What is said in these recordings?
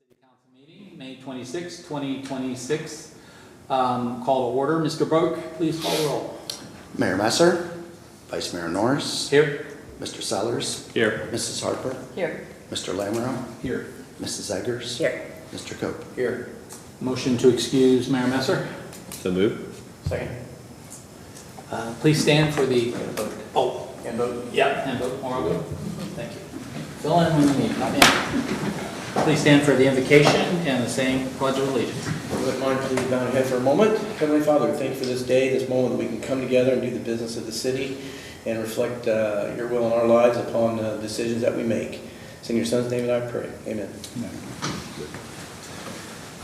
City Council meeting, May 26, 2026. Call to order. Mr. Boak, please call the roll. Mayor Messer, Vice Mayor Norris, Here. Mr. Sellers, Here. Mrs. Harper, Here. Mr. Lamro, Here. Mrs. Eggers, Here. Mr. Cope. Here. Motion to excuse Mayor Messer. So move. Second. Please stand for the oh, hand vote. Yeah, hand vote. All good. Thank you. Fill in when you need, not in. Please stand for the invocation and the same pledge of allegiance. Let mine please bow your head for a moment. Heavenly Father, we thank you for this day, this moment that we can come together and do the business of the city and reflect your will in our lives upon the decisions that we make. It's in your Son's name that I pray. Amen.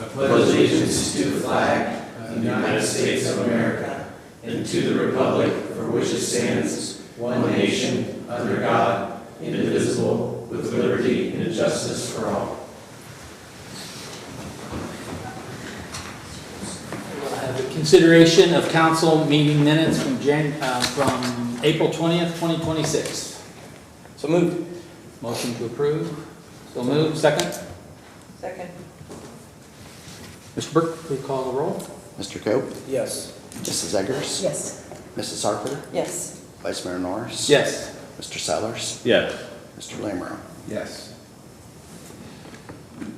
I pledge allegiance to the flag of the United States of America and to the republic for which it stands, one nation, under God, indivisible, with liberty and justice for all. We'll have the consideration of council meeting minutes from April 20th, 2026. So moved. Motion to approve. So moved. Second. Second. Mr. Burke, please call the roll. Mr. Cope, Yes. Mrs. Eggers, Yes. Mrs. Harper, Yes. Vice Mayor Norris, Yes. Mr. Sellers, Yes. Mr. Lamro. Yes.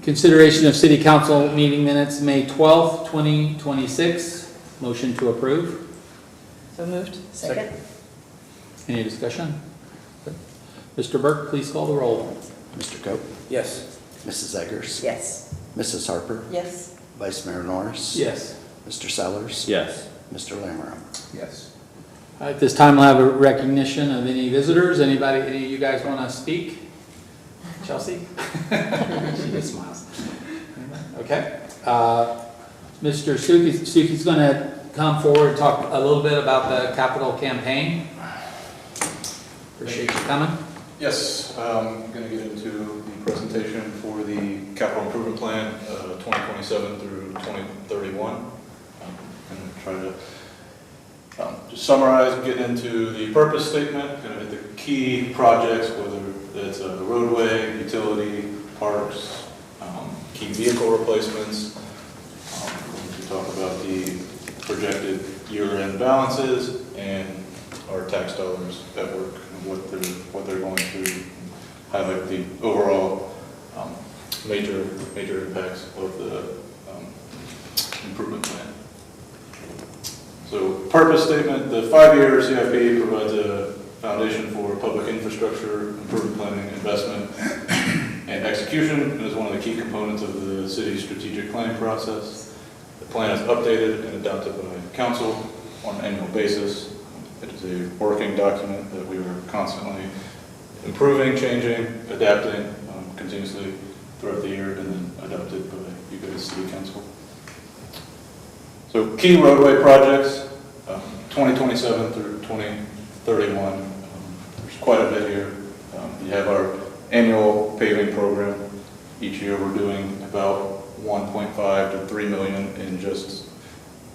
Consideration of city council meeting minutes, May 12th, 2026. Motion to approve. So moved. Second. Any discussion? Mr. Burke, please call the roll. Mr. Cope, Yes. Mrs. Eggers, Yes. Mrs. Harper, Yes. Vice Mayor Norris, Yes. Mr. Sellers, Yes. Mr. Lamro. Yes. At this time, we'll have a recognition of any visitors. Anybody, any of you guys want to speak? Chelsea? She just smiles. Okay. Mr. Suki's going to come forward and talk a little bit about the capital campaign. Appreciate you coming. Yes, I'm going to get into the presentation for the capital improvement plan 2027 through 2031. I'm going to try to just summarize, get into the purpose statement, kind of hit the key projects, whether it's a roadway, utility, parks, key vehicle replacements. We're going to talk about the projected year-end balances and our tax dollars at work and what they're going to highlight the overall major impacts of the improvement plan. So purpose statement, the 5-year CIP provides a foundation for public infrastructure, improvement planning, investment, and execution, and is one of the key components of the city's strategic planning process. The plan is updated and adopted by council on an annual basis. It is a working document that we are constantly improving, changing, adapting continuously throughout the year, and then adopted by you guys, City Council. So key roadway projects, 2027 through 2031. There's quite a bit here. You have our annual paving program. Each year we're doing about 1.5 to 3 million in just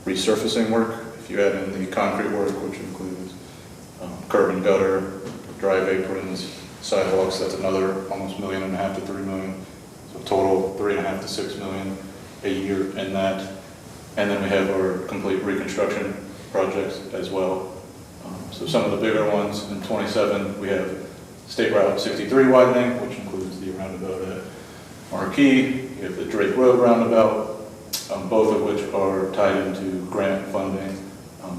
resurfacing work. If you add in the concrete work, which includes curb and gutter, drive aprons, sidewalks, that's another almost $1.5 million to 3 million. So total 3.5 to 6 million a year in that. And then we have our complete reconstruction projects as well. So some of the bigger ones in 27, we have State Route 63 widening, which includes the roundabout at Marquee. We have the Drake Road roundabout, both of which are tied into grant funding,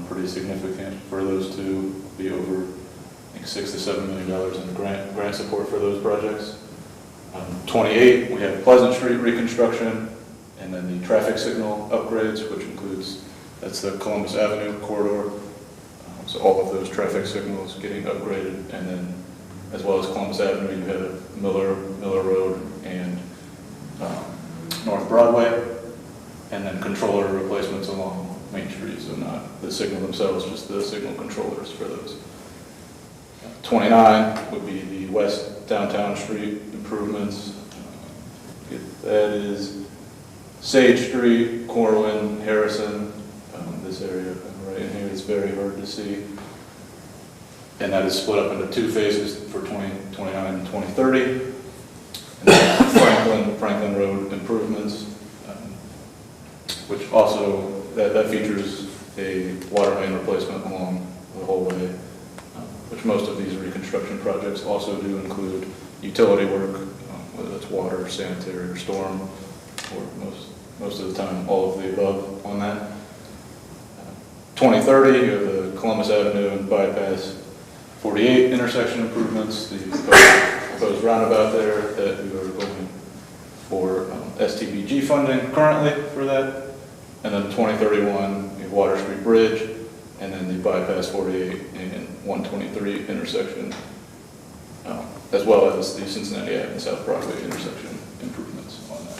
pretty significant for those to be over, I think, $6 to $7 million in grant support for those projects. 28, we have Pleasant Street reconstruction, and then the traffic signal upgrades, which includes, that's the Columbus Avenue corridor. So all of those traffic signals getting upgraded, and then as well as Columbus Avenue, you have Miller Road and North Broadway, and then controller replacements along Main Street, so not the signal themselves, just the signal controllers for those. 29 would be the West Downtown Street improvements. That is Sage Street, Corwin, Harrison, this area right in here is very hard to see. And that is split up into 2 phases for 2029 and 2030. And then Franklin Road improvement. which also, that features a water main replacement along the whole way, which most of these reconstruction projects also do include utility work, whether it's water, sanitary, or storm, or most of the time, all of the above on that. 2030, you have the Columbus Avenue and Bypass 48 intersection improvements, the proposed roundabout there that we are going for STBG funding currently for that. And then 2031, you have Water Street Bridge, and then the Bypass 48 and 123 intersection, as well as the Cincinnati Ave and South Broadway intersection improvements on that.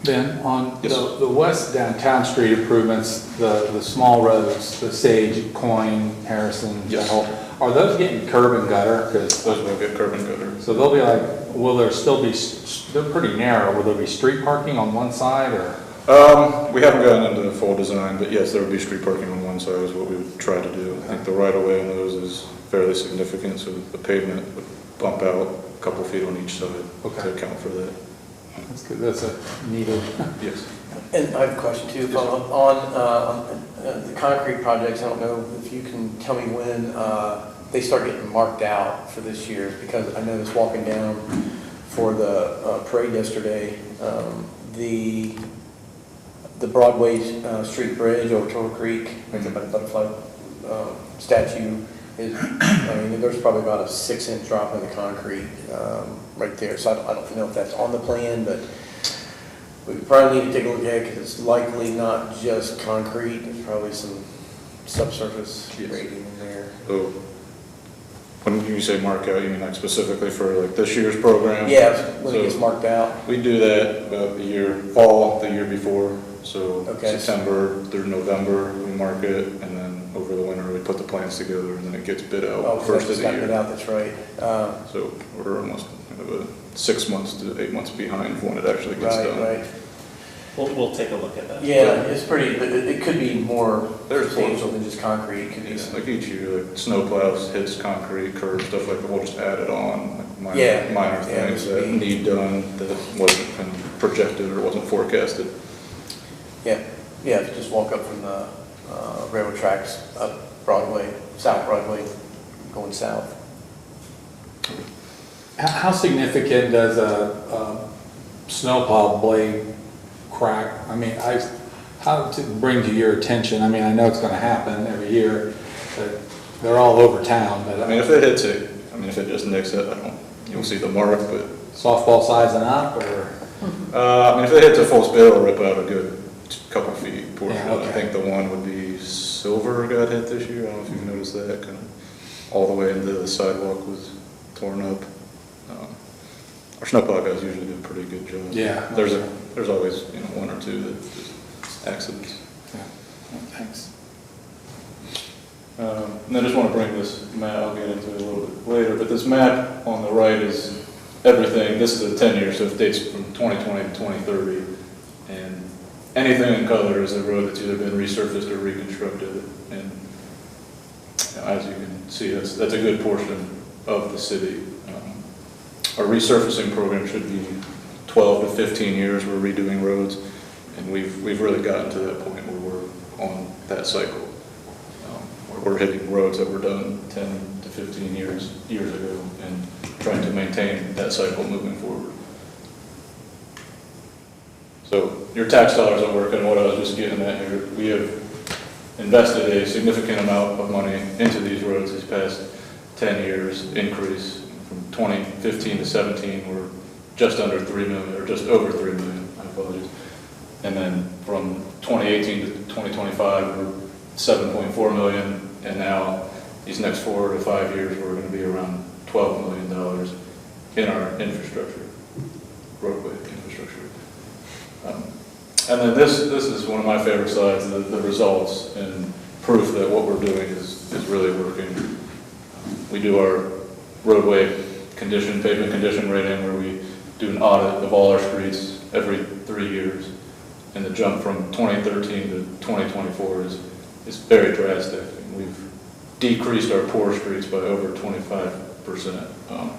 Ben, on Yes. the west downtown street improvements, the small roads, the Sage, Coin, Harrison, Yes. are those getting curb and gutter? 'Cause Those will get curb and gutter. so they'll be like, will there still be, they're pretty narrow, will there be street parking on one side, or? We haven't gotten into the full design, but yes, there would be street parking on one side is what we would try to do. I think the right-of-way on those is fairly significant, so the pavement would bump out a couple feet on each side Okay. to account for that. That's good, that's a needed. Yes. And I have a question too, follow up on the concrete projects. I don't know if you can tell me when they start getting marked out for this year, because I noticed walking down for the parade yesterday, the Broadway Street Bridge over Turtle Creek, right there by the butterfly statue, is, I mean, there's probably about a 6-inch drop in the concrete right there. So I don't know if that's on the plan, but we probably need to take a look at it, because it's likely not just concrete. There's probably some subsurface Yes. grading in there. So when you say mark out, you mean like specifically for like this year's program? Yeah, when it So gets marked out. we do that about fall, the year before. So Okay. September through November, we mark it, and then over the winter, we put the plans together, and then it gets bid out Oh, first of just the got it year. out, that's right. So we're almost kind of 6 months to 8 months behind when it actually gets Right, done. right. We'll take a look at that. Yeah, it's pretty, it could be more There's substantial than just concrete. It could be Yeah, some. like each year, like snow plows, hits concrete, curbs, stuff like that, we'll just add it on, like Yeah. minor Yeah, things this that would be- need done that wasn't kind of projected or wasn't forecasted. Yeah, yeah, if you just walk up from the railroad tracks up Broadway, South Broadway, going south. How significant does a snowplow blade crack? I mean, how to bring to your attention, I mean, I know it's gonna happen every year, but they're all over town, but I mean, if it hits it, I mean, if it just nicks it, you'll see the mark, but, softball size and up, or? I mean, if it hits a full speed, it'll rip out a good couple feet portion. Yeah, okay. I think the one would be Silver got hit this year, I don't know if you've noticed that, kind of all the way into the sidewalk was torn up. Our snowplow guys usually do a pretty good job. Yeah. There's always, one or two that just accidents. Yeah. Thanks. And I just want to bring this map, I'll get into it a little bit later, but this map on the right is everything, this is a 10-year, so it dates from 2020 to 2030, and anything in color is a road that's either been resurfaced or reconstructed, and as you can see, that's a good portion of the city. Our resurfacing program should be 12 to 15 years, we're redoing roads, and we've really gotten to that point where we're on that cycle. We're hitting roads that were done 10 to 15 years ago, and trying to maintain that cycle moving forward. So your tax dollars are working, what I was just getting at here, we have invested a significant amount of money into these roads these past 10 years, increase from 2015 to 17, we're just under 3 million, or just over 3 million, I apologize. And then from 2018 to 2025, we're 7.4 million, and now these next 4 to 5 years, we're going to be around $12 million in our infrastructure, roadway infrastructure. And then this is one of my favorite slides, the results and proof that what we're doing is really working. We do our roadway condition, pavement condition rating, where we do an audit of all our streets every 3 years. And the jump from 2013 to 2024 is very drastic. We've decreased our poor streets by over 25%,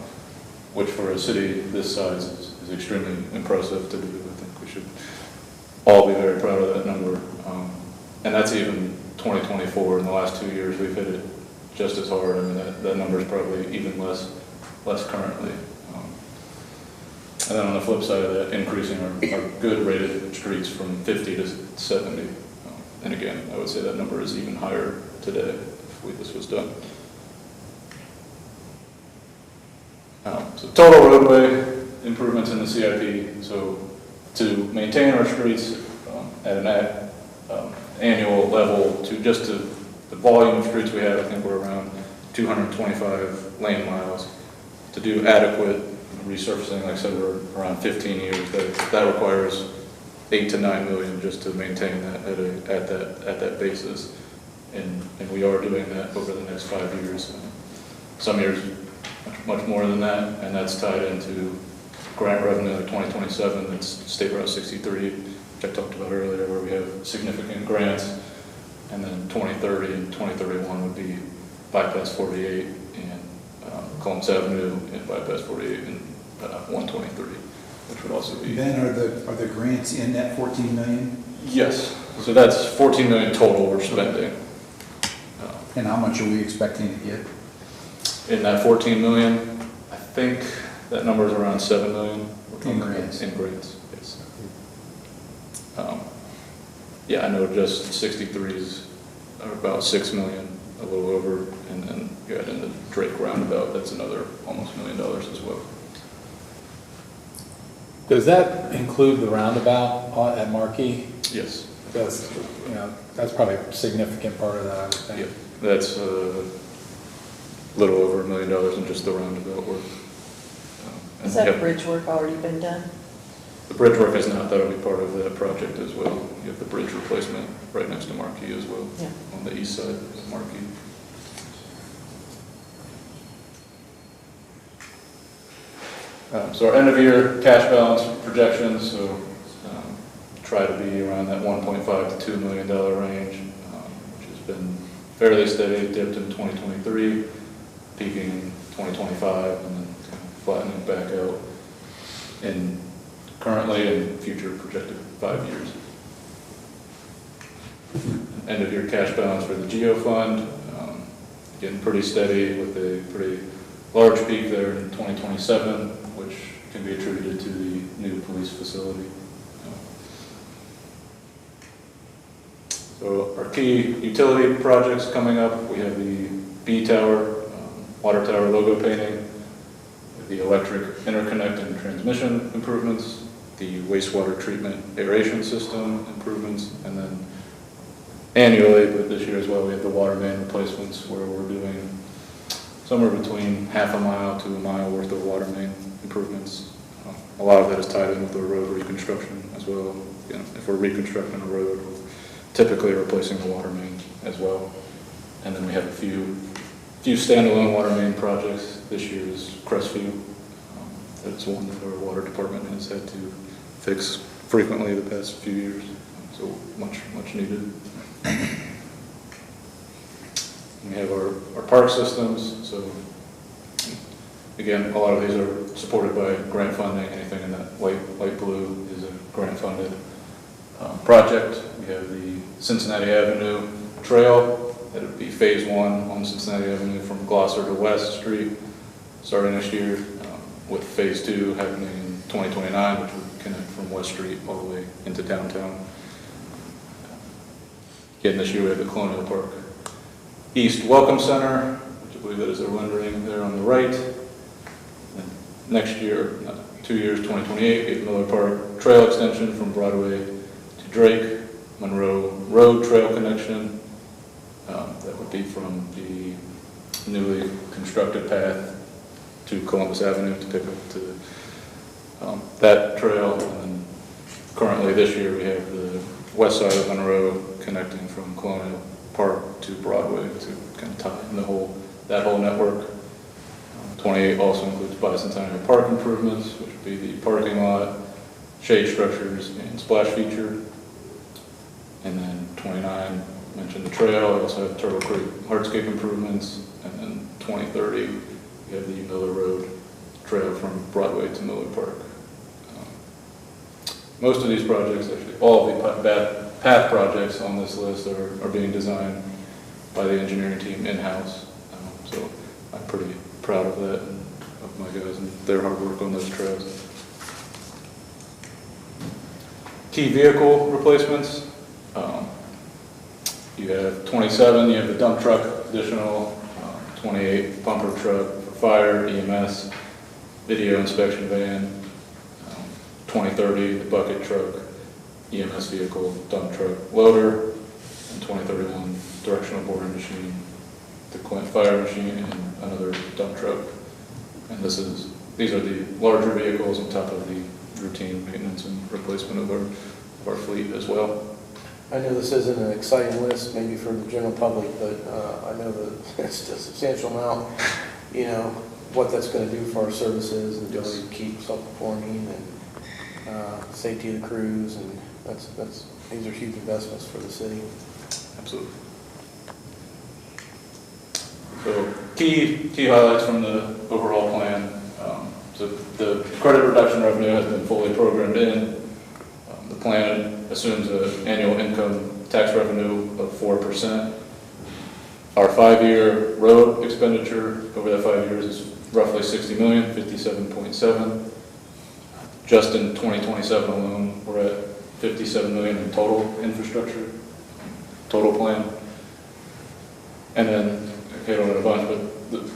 which for a city this size is extremely impressive to do. I think we should all be very proud of that number. And that's even 2024. In the last 2 years, we've hit it just as hard. I mean, that number is probably even less currently. And then on the flip side of that, increasing our good rated streets from 50 to 70. And again, I would say that number is even higher today if this was done. So total roadway improvements in the CIP. So to maintain our streets at an annual level to the volume of streets we have, I think we're around 225 lane miles. To do adequate resurfacing, like I said, we're around 15 years. That requires 8 to 9 million just to maintain that at that basis. And we are doing that over the next 5 years. Some years much more than that, and that's tied into grant revenue like 2027, that's State Route 63, which I talked about earlier, where we have significant grants. And then 2030 and 2031 would be Bypass 48 and Columbus Avenue and Bypass 48 and 123, which would also be. Ben, are the grants in that 14 million? Yes, so that's 14 million total we're spending. And how much are we expecting to get? In that 14 million, I think that number is around 7 million. In grants. In grants, yes. Yeah, I know just 63s are about 6 million, a little over, and then you add in the Drake roundabout, that's another almost $1 million as well. Does that include the roundabout at Marquee? Yes. That's probably a significant part of that, I would think. Yeah, that's a little over $1 million in just the roundabout work. Has that bridge work already been done? The bridge work is not, that'll be part of that project as well. You have the bridge replacement right next to Marquee as well, Yeah. on the east side of Marquee. So our end of year cash balance projections, so try to be around that $1.5 to $2 million range, which has been fairly steady, dipped in 2023, peaking in 2025, and then kind of flattening back out in currently and future projected 5 years. End of year cash balance for the GEO fund, getting pretty steady with a pretty large peak there in 2027, which can be attributed to the new police facility. So our key utility projects coming up, we have the B Tower, water tower logo painting, the electric interconnect and transmission improvements, the wastewater treatment aeration system improvements, and then annually, but this year as well, we have the water main replacements where we're doing somewhere between half a mile to a mile worth of water main improvements. A lot of that is tied in with the road reconstruction as well. If we're reconstructing a road, we're typically replacing the water main as well. And then we have a few standalone water main projects. This year is Crestview. That's one that our water department has had to fix frequently the past few years. So much needed. We have our park systems. So again, a lot of these are supported by grant funding. Anything in that light blue is a grant funded project. We have the Cincinnati Avenue Trail. That would be phase 1 on Cincinnati Avenue from Gloucester to West Street starting this year, with phase 2 happening in 2029, which would connect from West Street all the way into downtown. Again, this year we have the Colonial Park East Welcome Center, which I believe that is a rendering there on the right. And next year, 2 years, 2028, we have Miller Park Trail Extension from Broadway to Drake, Monroe Road Trail Connection. That would be from the newly constructed path to Columbus Avenue to pick up to that trail. And then currently this year we have the west side of Monroe connecting from Colonial Park to Broadway to kind of tie in that whole network. 28 also includes Bicentennial Park improvements, which would be the parking lot, shade structures, and splash feature. And then 29 mentioned the trail. We also have Turtle Creek hardscape improvements, and then 2030 we have the Miller Road Trail from Broadway to Miller Park. most of these projects, actually, all of the path projects on this list are being designed by the engineering team in-house. So I'm pretty proud of that and of my guys and their hard work on those trails. Key vehicle replacements. You have 27, you have the dump truck additional, 28 pumper truck for fire, EMS, video inspection van, 2030 the bucket truck, EMS vehicle, dump truck, loader, and 2031 directional boring machine, the Clint fire machine, and another dump truck. And these are the larger vehicles on top of the routine maintenance and replacement of our fleet as well. I know this isn't an exciting list maybe for the general public, but I know that it's a substantial amount, you know, what that's going to do for our services and ability to keep self-performing and safety of the crews, and these are huge investments for the city. Absolutely. So key highlights from the overall plan. So the credit reduction revenue has been fully programmed in. The plan assumes an annual income tax revenue of 4%. Our 5-year road expenditure over that 5 years is roughly 60 million, 57.7. Just in 2027 alone, we're at 57 million in total infrastructure, total plan. And then, I hit on it a bunch, but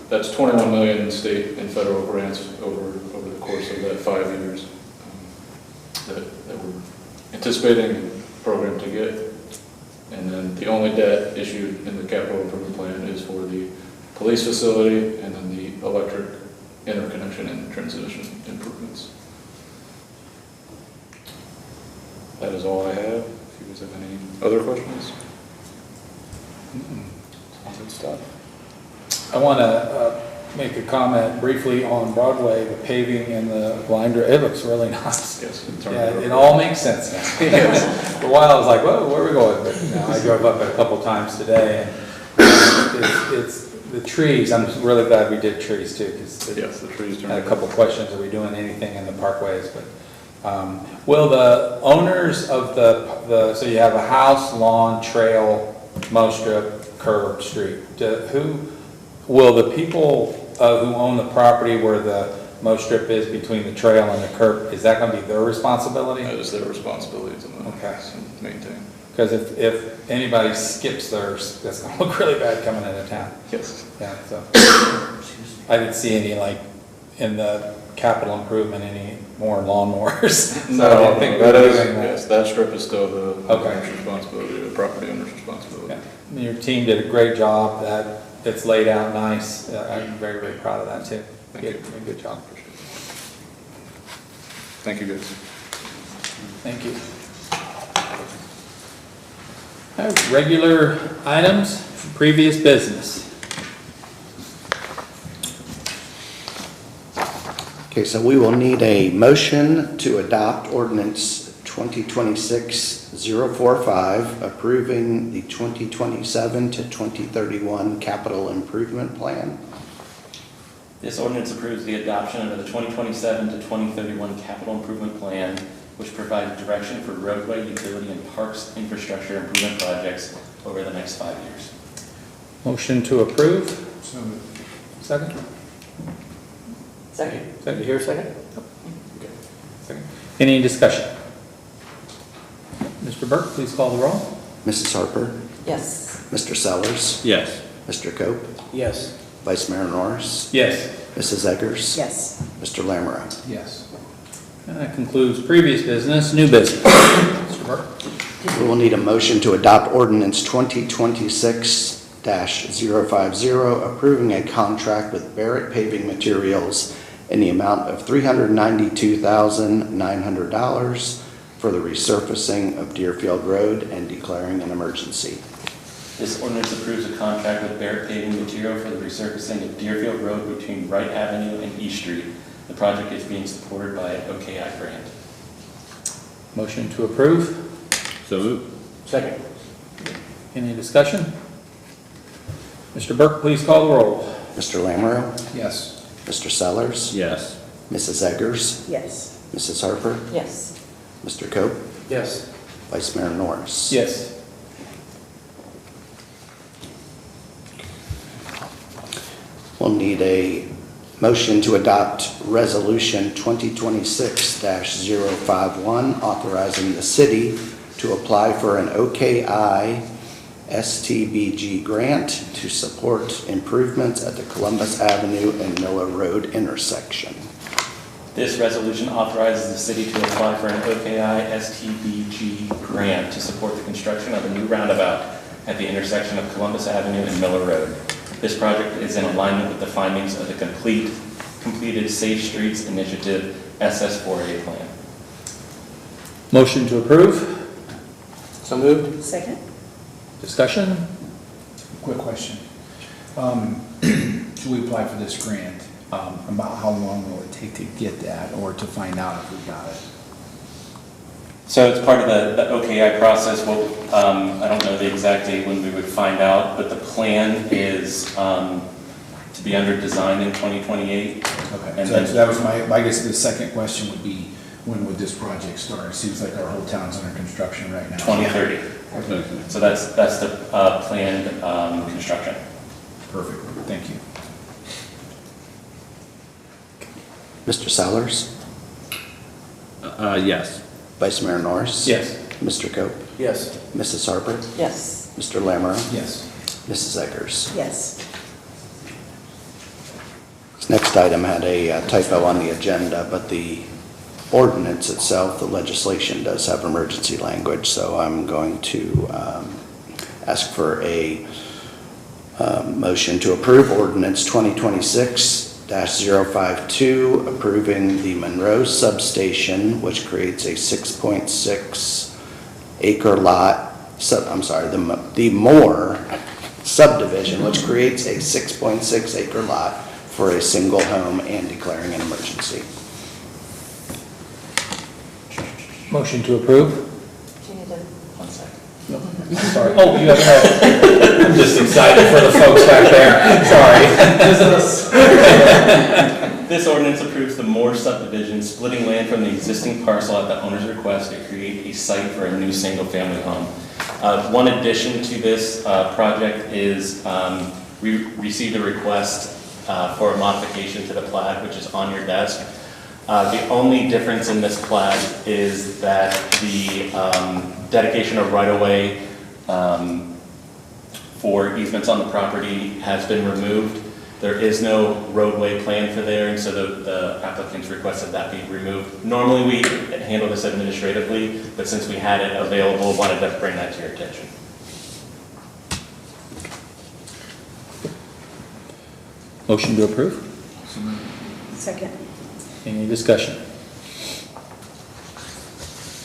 that's 21 million in state and federal grants over the course of that 5 years that we're anticipating and programmed to get. And then the only debt issued in the capital improvement plan is for the police facility and then the electric interconnection and transmission improvements. That is all I have. If you guys have any other questions? Good stuff. I want to make a comment briefly on Broadway, the paving and the blind, it looks really nice. Yes. Yeah, it all makes sense now. For a while I was like, whoa, where are we going? But now I drove up it a couple times today, and it's the trees. I'm really glad we did trees too, because Yes, the trees. had a couple questions. Are we doing anything in the parkways? But will the owners of so you have a house, lawn, trail, mow strip, curb, street. Who will the people who own the property where the mow strip is between the trail and the curb, is that going to be their responsibility? That is their responsibility to maintain. Because if anybody skips theirs, that's going to look really bad coming into town. Yes. Yeah, so I didn't see any, like, in the capital improvement, any more lawnmowers. No, I think that we're is, doing that. yes, that strip is still the Okay. owner's responsibility, the property owner's responsibility. Yeah. Your team did a great job. That it's laid out nice. I'm very, very proud of that too. Thank you. Good job. Appreciate it. Thank you, guys. Thank you. All right, regular items, previous business. Okay, so we will need a motion to adopt ordinance 2026-045, approving the 2027 to 2031 capital improvement plan. This ordinance approves the adoption of the 2027 to 2031 capital improvement plan, which provides direction for roadway, utility, and parks infrastructure improvement projects over the next 5 years. Motion to approve. Second? Second. Second, you hear a second? Okay. Second. Any discussion? Mr. Burke, please call the roll. Mrs. Harper, Yes. Mr. Sellers, Yes. Mr. Cope, Yes. Vice Mayor Norris, Yes. Mrs. Eggers, Yes. Mr. Lamoureux. Yes. And that concludes previous business, new business. Mr. Burke? We will need a motion to adopt ordinance 2026-050, approving a contract with Barrett Paving Materials in the amount of $392,900 for the resurfacing of Deerfield Road and declaring an emergency. This ordinance approves a contract with Barrett Paving Material for the resurfacing of Deerfield Road between Wright Avenue and East Street. The project is being supported by an OKI grant. Motion to approve. So moved. Second. Any discussion? Mr. Burke, please call the roll. Mr. Lamoureux, Yes. Mr. Sellers, Yes. Mrs. Eggers, Yes. Mrs. Harper, Yes. Mr. Cope, Yes. Vice Mayor Norris. Yes. We'll need a motion to adopt Resolution 2026-051, authorizing the city to apply for an OKI STBG grant to support improvements at the Columbus Avenue and Miller Road intersection. This resolution authorizes the city to apply for an OKI STBG grant to support the construction of a new roundabout at the intersection of Columbus Avenue and Miller Road. This project is in alignment with the findings of the completed Safe Streets Initiative SS4A plan. Motion to approve? So moved. Second? Discussion? Quick question. Should we apply for this grant? About how long will it take to get that or to find out if we got it? So it's part of the OKI process. Well, I don't know the exact date when we would find out, but the plan is to be under design in 2028. Okay, And so then- that was I guess the second question would be, when would this project start? It seems like our whole town's under construction right now. 2030. So that's the planned construction. Perfect, thank you. Mr. Sellers, Yes. Vice Mayor Norris. Yes. Mr. Cope, Yes. Mrs. Harper, Yes. Mr. Lamoureux, Yes. Mrs. Eggers. Yes. This next item had a typo on the agenda, but the ordinance itself, the legislation does have emergency language, so I'm going to ask for a motion to approve ordinance 2026-052, approving the Monroe substation, which creates a 6.6 acre lot, the Moore subdivision, which creates a 6.6 acre lot for a single home and declaring an emergency. Motion to approve? Do you need to, 1 second. Sorry. Oh, you have, I'm just excited for the folks back there. Sorry. This ordinance approves the Moore subdivision, splitting land from the existing parcel at the owner's request to create a site for a new single-family home. One addition to this project is we received a request for a modification to the plat, which is on your desk. The only difference in this plat is that the dedication of right-of-way for easements on the property has been removed. There is no roadway plan for there, and so the applicant's requested that be removed. Normally, we handle this administratively, but since we had it available, wanted to bring that to your attention. Motion to approve? Second? Any discussion?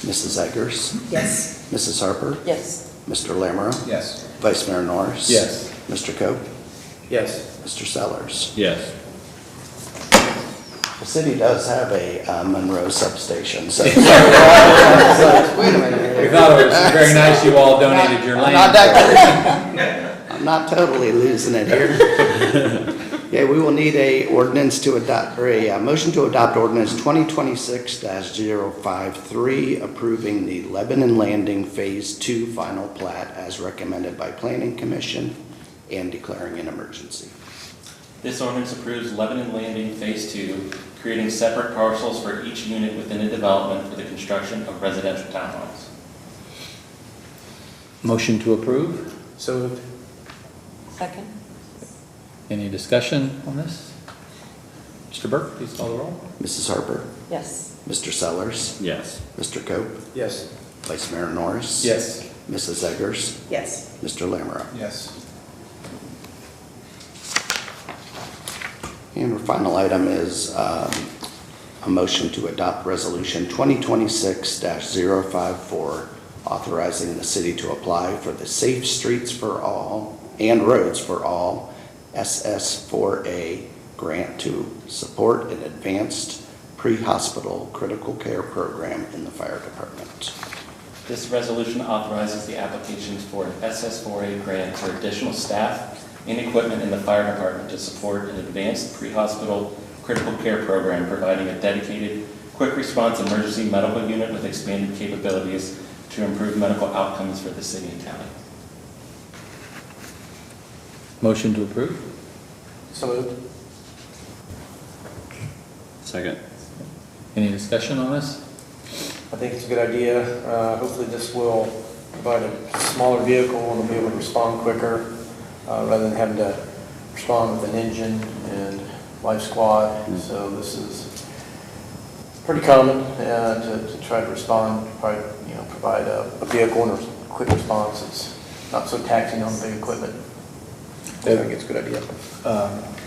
Mrs. Eggers, Yes. Mrs. Harper, Yes. Mr. Lamoureux, Yes. Vice Mayor Norris. Yes. Mr. Cope, Yes. Mr. Sellers. Yes. The city does have a Monroe substation, so. Wait a minute. We thought it was very nice you all donated your land. I'm not totally losing it here. Yeah, we will need a ordinance to adopt, or a motion to adopt ordinance 2026-053, approving the Lebanon Landing Phase 2 final plat as recommended by Planning Commission and declaring an emergency. This ordinance approves Lebanon Landing Phase 2, creating separate parcels for each unit within a development for the construction of residential townhomes. Motion to approve? So moved. Second? Any discussion on this? Mr. Burke, please call the roll. Mrs. Harper, Yes. Mr. Sellers, Yes. Mr. Cope, Yes. Vice Mayor Norris. Yes. Mrs. Eggers, Yes. Mr. Lamoureux. Yes. And our final item is a motion to adopt Resolution 2026-054, authorizing the city to apply for the Safe Streets for All and Roads for All SS4A grant to support an advanced pre-hospital critical care program in the fire department. This resolution authorizes the applications for an SS4A grant for additional staff and equipment in the fire department to support an advanced pre-hospital critical care program, providing a dedicated quick response emergency medical unit with expanded capabilities to improve medical outcomes for the city and county. Motion to approve? So moved. Second. Any discussion on this? I think it's a good idea. Hopefully this will provide a smaller vehicle and will be able to respond quicker rather than having to respond with an engine and life squad. So this is pretty common to try to respond, probably, provide a vehicle and a quick response. It's not so taxing on big equipment. I think it's a good idea.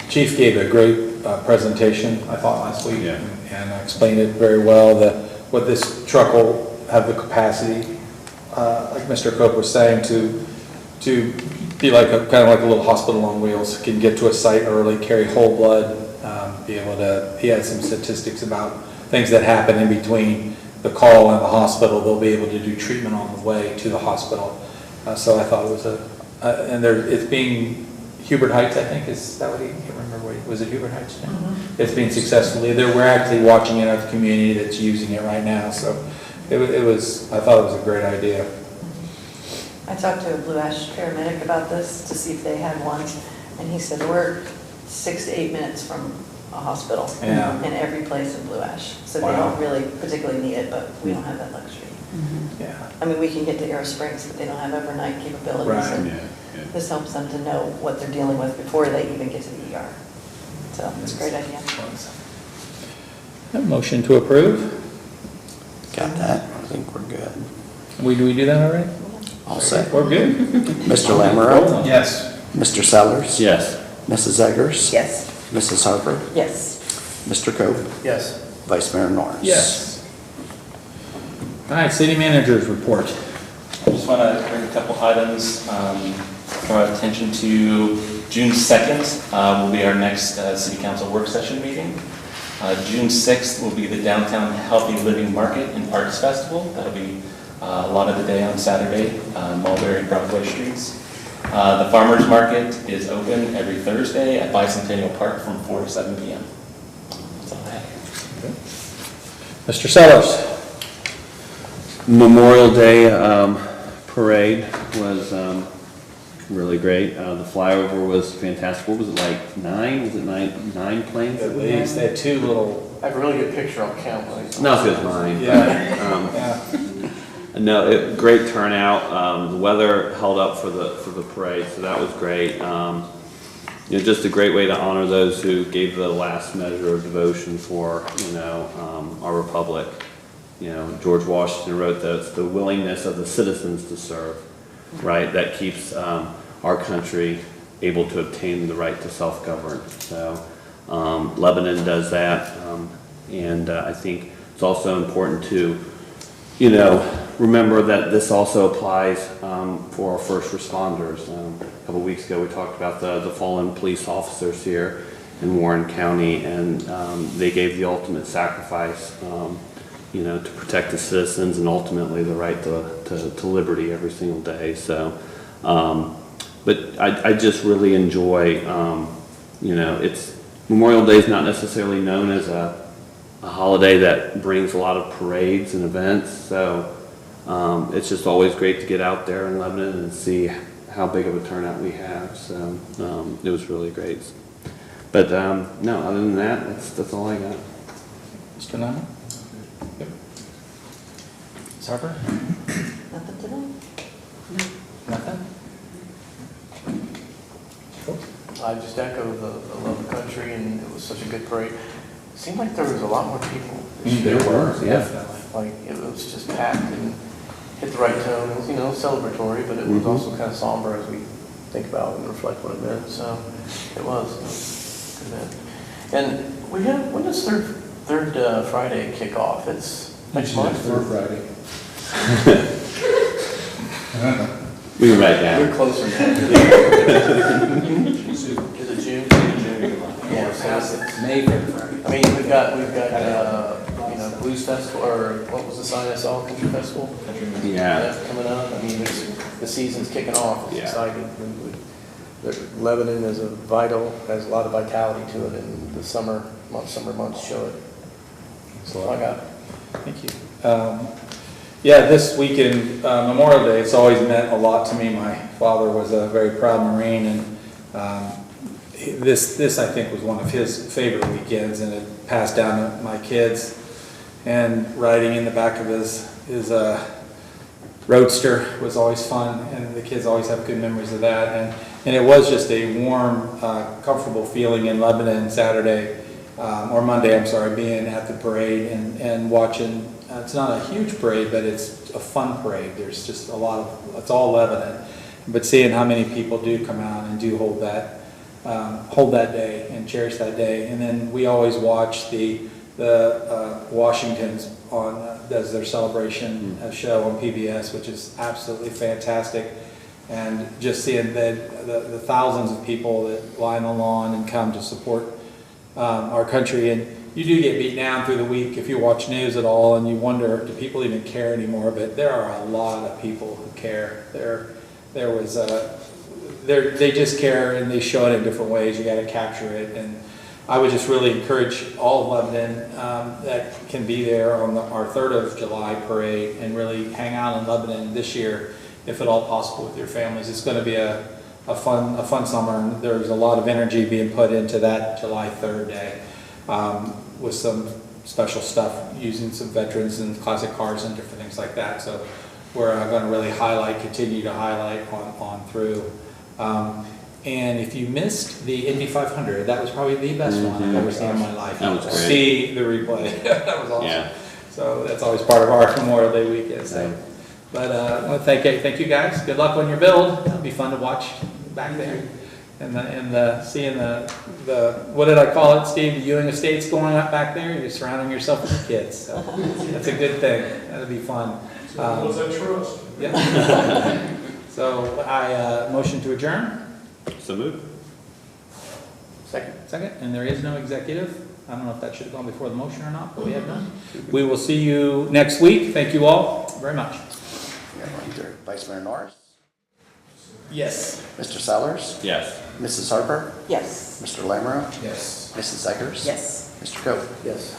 Chief gave a great presentation, I thought, last week, Yeah. and explained it very well, what this truck will have the capacity, like Mr. Cope was saying, to be like kind of like a little hospital on wheels. Can get to a site early, carry whole blood, be able to, he had some statistics about things that happen in between the call and the hospital. They'll be able to do treatment on the way to the hospital. So I thought it was and it's being Hubert Heights, I think, is that what I can't remember, was it Hubert Heights? Yeah. It's being successfully, we're actually watching it at the community that's using it right now, so I thought it was a great idea. I talked to a Blue Ash paramedic about this to see if they had one, and he said we're 6 to 8 minutes from a hospital in every place in Blue Ash. So they don't really particularly need it, but we don't have that luxury. Yeah. I mean, we can get to Air Springs, but they don't have overnight capabilities. Right. And Yeah. this helps them to know what they're dealing with before they even get to the ER. So it's a great idea. Motion to approve? Got that? I think we're good. Do we do that already? All set. We're good. Mr. Lamoureux? Yes. Mr. Sellers? Yes. Mrs. Eggers? Yes. Mrs. Harper? Yes. Mr. Cope? Yes. Vice Mayor Norris? Yes. All right, city manager's report. I just want to bring a couple items, draw our attention to June 2nd will be our next city council work session meeting. June 6th will be the Downtown Healthy Living Market and Arts Festival. That'll be a lot of the day on Saturday, Mulberry and Broadway streets. The Farmers Market is open every Thursday at Bicentennial Park from 4 to 7 p.m. That's all I have. Mr. Sellers. Memorial Day parade was really great. The flyover was fantastic. What was it, like 9? Was it nine planes? At least, they had two little. I have a really good picture on camera. Not as good as mine. Yeah. No, great turnout. The weather held up for the parade, so that was great. Just a great way to honor those who gave the last measure of devotion for our republic. George Washington wrote that it's the willingness of the citizens to serve, right, that keeps our country able to obtain the right to self-govern. So Lebanon does that, and I think it's also important to, remember that this also applies for our first responders. A couple weeks ago, we talked about the fallen police officers here in Warren County, and they gave the ultimate sacrifice to protect the citizens and ultimately the right to liberty every single day. So, but I just really enjoy, it's Memorial Day is not necessarily known as a holiday that brings a lot of parades and events. So it's just always great to get out there in Lebanon and see how big of a turnout we have. So it was really great. But no, other than that, that's all I got. Mr. Nyman? Yep. Ms. Harper? Nothing today? Nothing? I just echo the love of the country, and it was such a good parade. It seemed like there was a lot more people this year. Definitely. Like, it was just packed and hit the right tone. It was, celebratory, but it was also kind of somber as we think about and reflect what it meant. So it was a good event. And when does third Friday kick off? It's next month? Third Friday. We can write down. We're closer now. Is it June? Yeah, so it's May 3rd Friday. I mean, we've got Blues Festival, or what was the sign I saw, Country Festival? Yeah. Coming up. I mean, the season's kicking off. It's Yeah. exciting. Lebanon has a lot of vitality to it, and the summer months show it. That's all I got. Thank you. Yeah, this weekend, Memorial Day, it's always meant a lot to me. My father was a very proud Marine, and this I think was one of his favorite weekends, and it passed down to my kids. And riding in the back of his Roadster was always fun, and the kids always have good memories of that. And it was just a warm, comfortable feeling in Lebanon Saturday, or Monday, I'm sorry, being at the parade and watching. It's not a huge parade, but it's a fun parade. There's just a lot of, it's all Lebanon. But seeing how many people do come out and do hold that day and cherish that day. And then we always watch the Washingtons does their celebration show on PBS, which is absolutely fantastic. And just seeing the thousands of people that line the lawn and come to support our country. And you do get beat down through the week if you watch news at all, and you wonder, do people even care anymore? But there are a lot of people who care. They just care, and they show it in different ways. You got to capture it. And I would just really encourage all of Lebanon that can be there on our 3rd of July parade and really hang out in Lebanon this year, if at all possible, with your families. It's going to be a fun summer, and there's a lot of energy being put into that July 3rd day with some special stuff using some veterans and classic cars and different things like that. So we're going to really continue to highlight on through. And if you missed the Indy 500, that was probably the best one I've ever seen in my life. That was great. See the replay. That was awesome. Yeah. So that's always part of our Memorial Day weekend. So. But I want to thank you guys. Good luck on your build. It'll be fun to watch back there. And seeing the what did I call it, Steve? The Ewing Estates going up back there. You're surrounding yourself with kids. So that's a good thing. That'll be fun. What's that trust? Yeah. So I motion to adjourn. So move. Second. Second, and there is no executive. I don't know if that should have gone before the motion or not, but we have none. We will see you next week. Thank you all very much. We got one through. Vice Mayor Norris, Yes. Mr. Sellers, Yes. Mrs. Harper, Yes. Mr. Lamoureux, Yes. Mrs. Eggers. Yes. Mr. Coe. Yes.